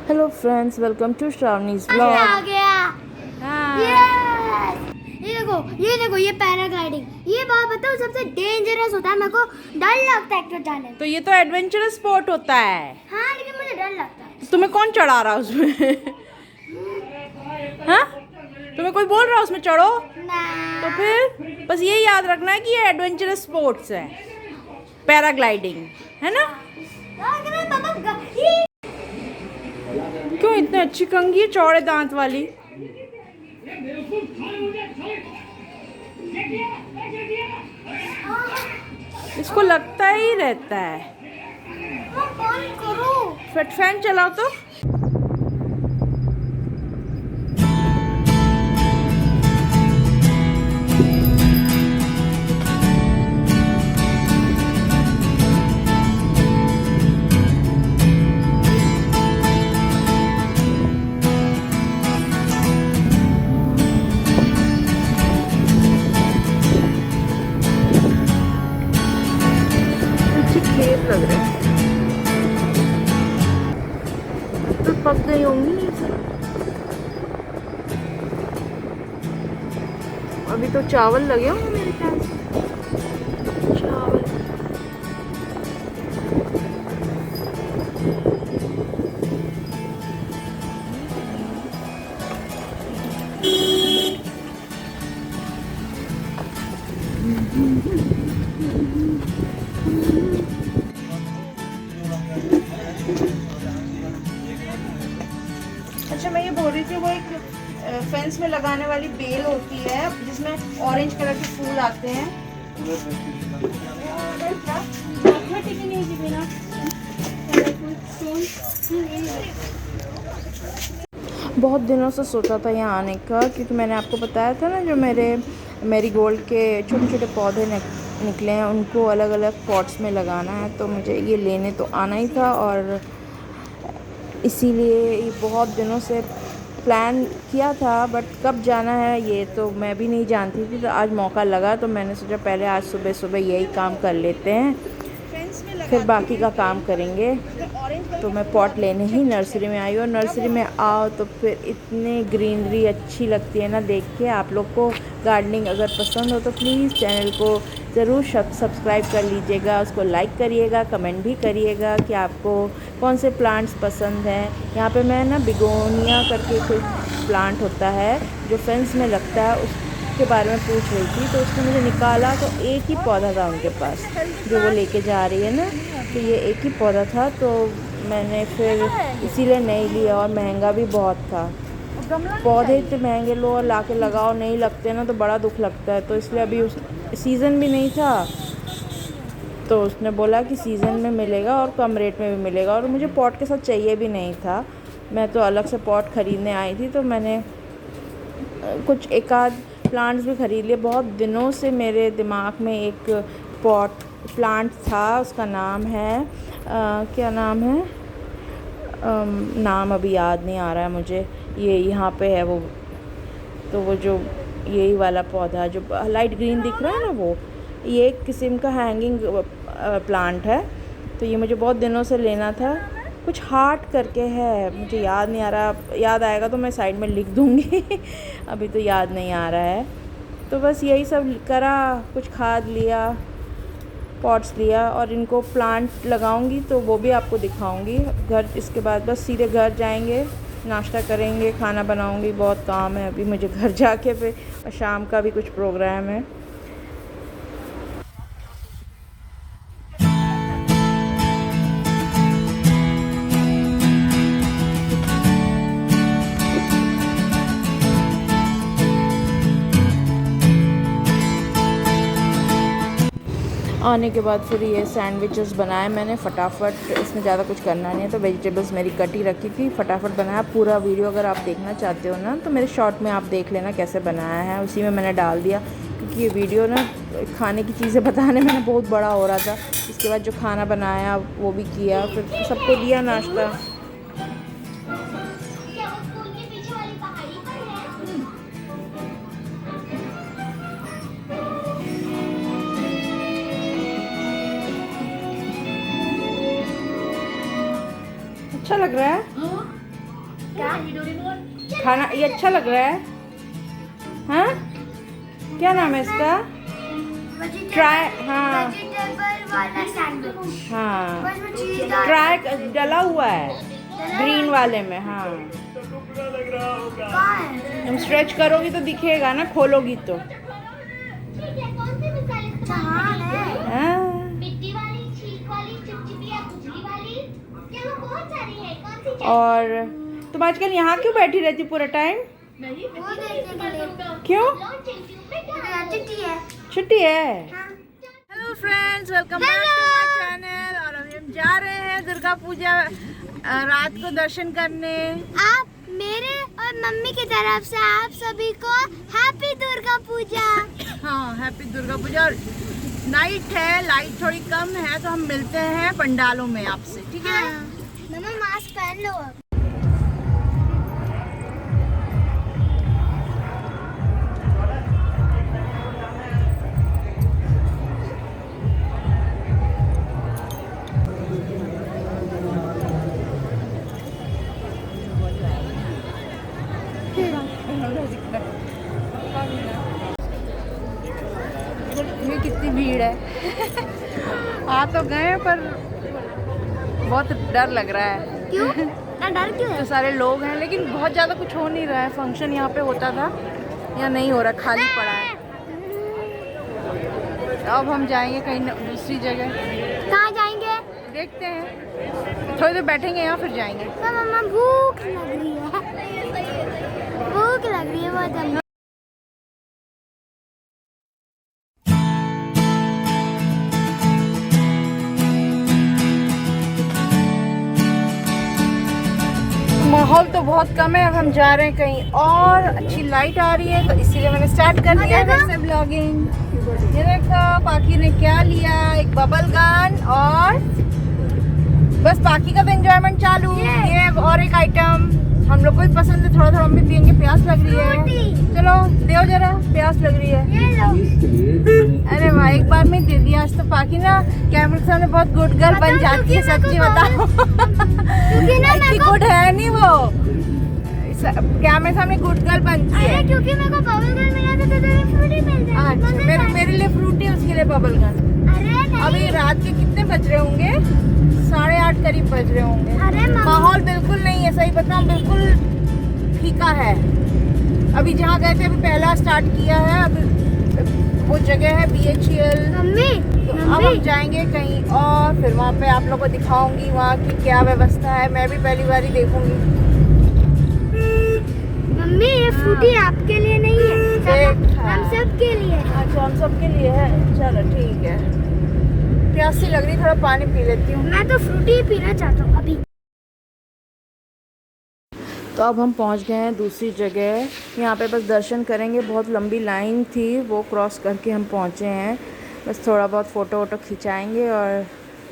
Hello friends, welcome to Shravani's blog. आ गया। हाँ। ये देखो ये पैराग्लाइडिंग। ये बात बताओ सबसे डेंजरस होता है। मेरे को डर लगता है एक तो जाने में। तो ये तो एडवेंचरस स्पोर्ट होता है। हाँ लेकिन मुझे डर लगता है। तो तुम्हें कौन चढ़ा रहा उसमें? हाँ, तुम्हें कोई बोल रहा उसमें चढ़ो? तो फिर बस ये याद रखना है कि ये एडवेंचरस स्पोर्ट्स है, पैराग्लाइडिंग, है ना? क्यों इतनी अच्छी कंघी है, चौड़े दांत वाली? इसको लगता ही रहता है। फिर फैन चलाओ तो। खेत लग रहा है, तो पक गई होंगी। अभी तो चावल लगे होंगे मेरे ख्याल से। चावल अच्छा, मैं ये बोल रही थी, वो एक फेंस में लगाने वाली बेल होती है जिसमें ऑरेंज कलर के फूल आते हैं। बहुत दिनों से सोचा था यहाँ आने का, क्योंकि मैंने आपको बताया था ना, जो मेरे मैरीगोल्ड के छोटे छोटे पौधे निकले हैं, उनको अलग अलग पॉट्स में लगाना है। तो मुझे ये लेने तो आना ही था, और इसीलिए ये बहुत दिनों से प्लान किया था, बट कब जाना है ये तो मैं भी नहीं जानती थी। तो आज मौका लगा, तो मैंने सोचा पहले आज सुबह सुबह यही काम कर लेते हैं, फिर बाकी का काम करेंगे। तो मैं पॉट लेने ही नर्सरी में आई, और नर्सरी में आओ तो फिर इतनी ग्रीनरी अच्छी लगती है ना देख के। आप लोग को गार्डनिंग अगर पसंद हो तो प्लीज़ चैनल को ज़रूर सब्सक्राइब कर लीजिएगा, उसको लाइक करिएगा, कमेंट भी करिएगा कि आपको कौन से प्लांट्स पसंद हैं। यहाँ पे मैं ना बिगोनिया करके कोई प्लांट होता है जो फेंस में लगता है, उसके बारे में पूछ रही थी। तो उसने मुझे निकाला तो एक ही पौधा था उनके पास, जो वो लेके जा रही है ना, तो ये एक ही पौधा था। तो मैंने फिर इसीलिए नहीं लिया, और महंगा भी बहुत था। पौधे इतने महंगे लो और लाके लगाओ, नहीं लगते ना तो बड़ा दुख लगता है। तो इसलिए अभी उस सीज़न भी नहीं था, तो उसने बोला कि सीज़न में मिलेगा और कम रेट में भी मिलेगा, और मुझे पॉट के साथ चाहिए भी नहीं था। मैं तो अलग से पॉट ख़रीदने आई थी, तो मैंने कुछ एक आध प्लांट्स भी ख़रीद लिए। बहुत दिनों से मेरे दिमाग में एक प्लांट था, उसका नाम है क्या नाम है, नाम अभी याद नहीं आ रहा है मुझे। ये यहाँ पे है वो, तो वो जो यही वाला पौधा जो लाइट ग्रीन दिख रहा है ना, वो ये एक किस्म का हैंगिंग प्लांट है। तो ये मुझे बहुत दिनों से लेना था। कुछ हार्ट करके है, मुझे याद नहीं आ रहा, याद आएगा तो मैं साइड में लिख दूँगी। अभी तो याद नहीं आ रहा है। तो बस यही सब करा, कुछ खाद लिया, पॉट्स लिया, और इनको प्लांट लगाऊंगी तो वो भी आपको दिखाऊंगी। घर इसके बाद बस सीधे घर जाएंगे, नाश्ता करेंगे, खाना बनाऊंगी। बहुत काम है अभी मुझे घर जाके, फिर और शाम का भी कुछ प्रोग्राम है। आने के बाद फिर ये सैंडविचेस बनाए मैंने फटाफट। इसमें ज़्यादा कुछ करना नहीं है, तो वेजिटेबल्स मेरी कटी रखी थी, फटाफट बनाया। पूरा वीडियो अगर आप देखना चाहते हो ना, तो मेरे शॉर्ट में आप देख लेना कैसे बनाया है, उसी में मैंने डाल दिया। क्योंकि ये वीडियो ना खाने की चीज़ें बताने में बहुत बड़ा हो रहा था। इसके बाद जो खाना बनाया वो भी किया, फिर सबको दिया नाश्ता। अच्छा लग रहा है। खाना ये अच्छा लग रहा है। हाँ, क्या नाम है इसका? ट्राई, हाँ वेजिटेबल वाला सैंडविच। हाँ, बस में चीज डाल। ट्राई डला हुआ है ग्रीन वाले में। हाँ, कहाँ है? तुम स्ट्रेच करोगी तो दिखेगा ना, खोलोगी तो। अच्छा हाँ है। हाँ। मिट्टी वाली, छींक वाली, चिपचिपी या खुजली वाली, यहाँ बहुत सारी है। कौन सी चाहिए? और तुम आजकल यहाँ क्यों बैठी रहती पूरा टाइम? वो देखने के लिए। क्यों? लॉन्च चिंटू बेटा। यहाँ चिट्ठी है। छुट्टी है। हाँ। Hello friends, welcome back to my channel. और अभी हम जा रहे हैं दुर्गा पूजा रात को दर्शन करने। आप मेरे और मम्मी की तरफ से आप सभी को हैप्पी दुर्गा पूजा। हाँ, हैप्पी दुर्गा पूजा। और नाइट है, लाइट थोड़ी कम है, तो हम मिलते हैं पंडालों में आपसे, ठीक है? मम्मा मास्क पहन लो अब। ये कितनी भीड़ है। आ तो गए पर बहुत डर लग रहा है। क्यों? इतना डर क्यों तो है? सारे लोग हैं, लेकिन बहुत ज़्यादा कुछ हो नहीं रहा है। फंक्शन यहाँ पे होता था, यहाँ नहीं हो रहा, खाली पड़ा है। अब हम जाएंगे कहीं दूसरी जगह, कहाँ जाएंगे? देखते हैं। थोड़ी देर बैठेंगे यहाँ, फिर जाएंगे। तो मम्मा भूख लग रही है। भूख लग रही है बहुत ज़्यादा। माहौल तो बहुत कम है। अब हम जा रहे हैं कहीं और। अच्छी लाइट आ रही है तो इसीलिए मैंने स्टार्ट कर दिया है फिर से ब्लॉगिंग। ये देखो पाकी ने क्या लिया, एक बबल गन, और बस पाकी का तो एंजॉयमेंट चालू। ये और एक आइटम हम लोग को भी पसंद है, थोड़ा थोड़ा हम भी पियेंगे। प्यास लग रही है, चलो दो जरा, प्यास लग रही है। ये लो। अरे वाह, एक बार में दे दिया। आज तो पाकी ना कैमरे के सामने बहुत गुड गर्ल बन जाती है, सच्ची बताओ। क्योंकि ना इतनी गुड है नहीं वो, कैमरे सामने गुड गर्ल बनती है। अरे क्योंकि मेरे को बबल गम मिला था तो तेरे फ्रूटी मिल जाएगा। अच्छा, मेरे लिए फ्रूटी, उसके लिए बबल गम। अरे नहीं। अभी रात के कितने बज रहे होंगे? 8:30 करीब बज रहे होंगे। अरे मम्मी। माहौल बिल्कुल नहीं है, सही बताऊं, बिल्कुल फीका है। अभी जहाँ गए थे अभी पहला स्टार्ट किया है। अभी वो जगह है BHEL। मम्मी तो अब हम जाएंगे कहीं और, फिर वहाँ पे आप लोगों को दिखाऊंगी वहाँ की क्या व्यवस्था है। मैं भी पहली बार ही देखूंगी। मम्मी ये फ्रूटी आपके लिए नहीं है, हम सब के लिए है। अच्छा, हम सबके लिए है। चलो ठीक है। प्यासी लग रही, थोड़ा पानी पी लेती हूँ। मैं तो फ्रूटी पीना चाहता हूँ अभी। तो अब हम पहुंच गए हैं दूसरी जगह। यहाँ पे बस दर्शन करेंगे, बहुत लंबी लाइन थी, वो क्रॉस करके हम पहुँचे हैं। बस थोड़ा बहुत फ़ोटो वोटो खिंचाएंगे और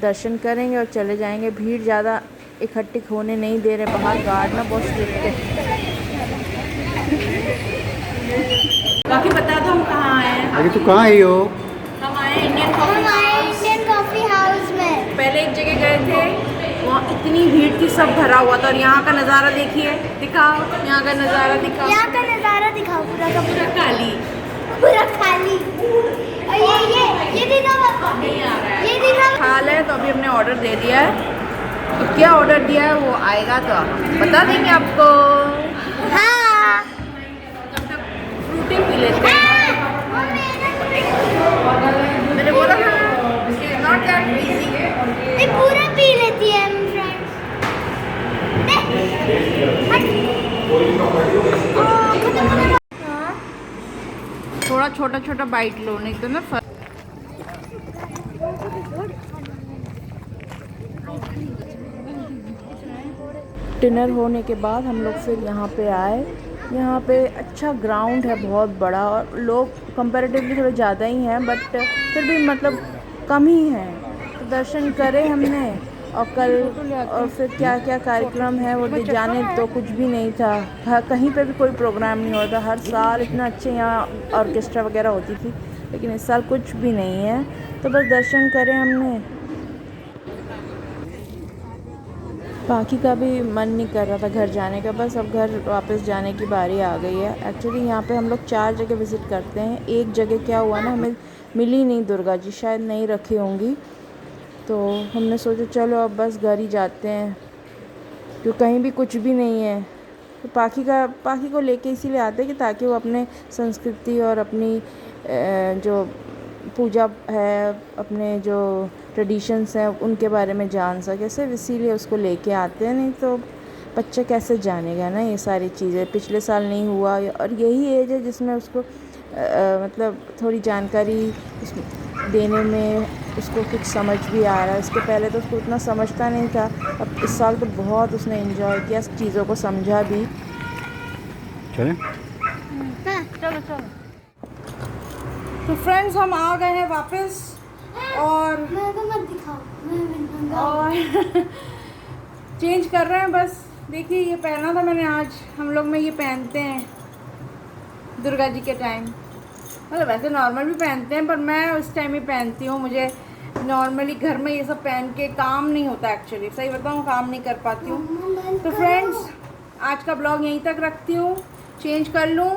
दर्शन करेंगे और चले जाएंगे। भीड़ ज़्यादा इकट्ठी होने नहीं दे रहे, बाहर गार्ड ना बहुत स्ट्रिक्ट है। बाकी बता दो हम कहाँ आए हैं। अरे तू कहाँ आई हो? हम आए इंडियन कॉफ़ी हम आए हाउस। इंडियन कॉफी हाउस में। पहले एक जगह गए थे, वहाँ इतनी भीड़ थी, सब भरा हुआ था। और यहाँ का नज़ारा देखिए, दिखाओ यहाँ का नज़ारा दिखाओ। यहाँ का नज़ारा दिखाओ पूरा का पूरा। काली पूरा खाली। और ये दिखाओ आपको। ये दिखाओ। हाल है। तो अभी हमने ऑर्डर दे दिया है। तो क्या ऑर्डर दिया है वो आएगा तो बता देंगे आपको। हाँ। जब तक फ्रूटी पी लेते हैं। मैंने बोला था नॉट दैट इजी। ये पूरा पी लेती है फ्रेंड्स। थोड़ा छोटा छोटा बाइट लो, नहीं तो ना डिनर होने के बाद हम लोग फिर यहाँ पे आए। यहाँ पे अच्छा ग्राउंड है, बहुत बड़ा, और लोग कंपैरेटिवली थोड़े ज़्यादा ही हैं, बट फिर भी मतलब कम ही हैं। तो दर्शन करे हमने। और कल और फिर क्या क्या कार्यक्रम है वो जाने तो कुछ भी नहीं था। कहीं पे भी कोई प्रोग्राम नहीं होता। हर साल इतना अच्छे यहाँ ऑर्केस्ट्रा वगैरह होती थी, लेकिन इस साल कुछ भी नहीं है। तो बस दर्शन करें हमने। बाकी का भी मन नहीं कर रहा था घर जाने का, बस अब घर वापस जाने की बारी आ गई है। एक्चुअली यहाँ पे हम लोग 4 जगह विज़िट करते हैं। एक जगह क्या हुआ ना, हमें मिली नहीं दुर्गा जी, शायद नहीं रखी होंगी, तो हमने सोचा चलो अब बस घर ही जाते हैं, क्योंकि कहीं भी कुछ भी नहीं है। तो पाखी को लेके इसीलिए आते हैं कि ताकि वो अपने संस्कृति और अपनी जो पूजा है, अपने जो ट्रेडिशंस हैं उनके बारे में जान सके, सिर्फ इसीलिए उसको लेके आते हैं। नहीं तो बच्चा कैसे जानेगा ना ये सारी चीज़ें। पिछले साल नहीं हुआ, और यही एज है जिसमें उसको मतलब थोड़ी जानकारी देने में उसको कुछ समझ भी आ रहा है। इसके पहले तो उसको उतना समझता नहीं था, अब इस साल तो बहुत उसने एंजॉय किया, चीज़ों को समझा भी। चलें? चलो चलो। तो फ्रेंड्स हम आ गए हैं वापस, और मेरे को मत दिखाओ, मैं और चेंज कर रहे हैं बस। देखिए ये पहना था मैंने आज, हम लोग में ये पहनते हैं दुर्गा जी के टाइम, मतलब वैसे नॉर्मल भी पहनते हैं पर मैं उस टाइम ही पहनती हूँ। मुझे नॉर्मली घर में ये सब पहन के काम नहीं होता, एक्चुअली सही बताऊँ काम नहीं कर पाती हूँ। तो फ्रेंड्स आज का ब्लॉग यहीं तक रखती हूँ, चेंज कर लूँ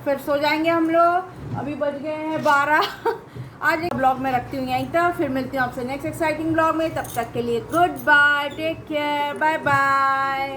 फिर सो जाएंगे हम लोग। अभी बज गए हैं 12। आज एक ब्लॉग में रखती हूँ यहीं तक, फिर मिलती हूँ आपसे नेक्स्ट एक्साइटिंग ब्लॉग में। तब तक के लिए goodbye, take care, bye bye.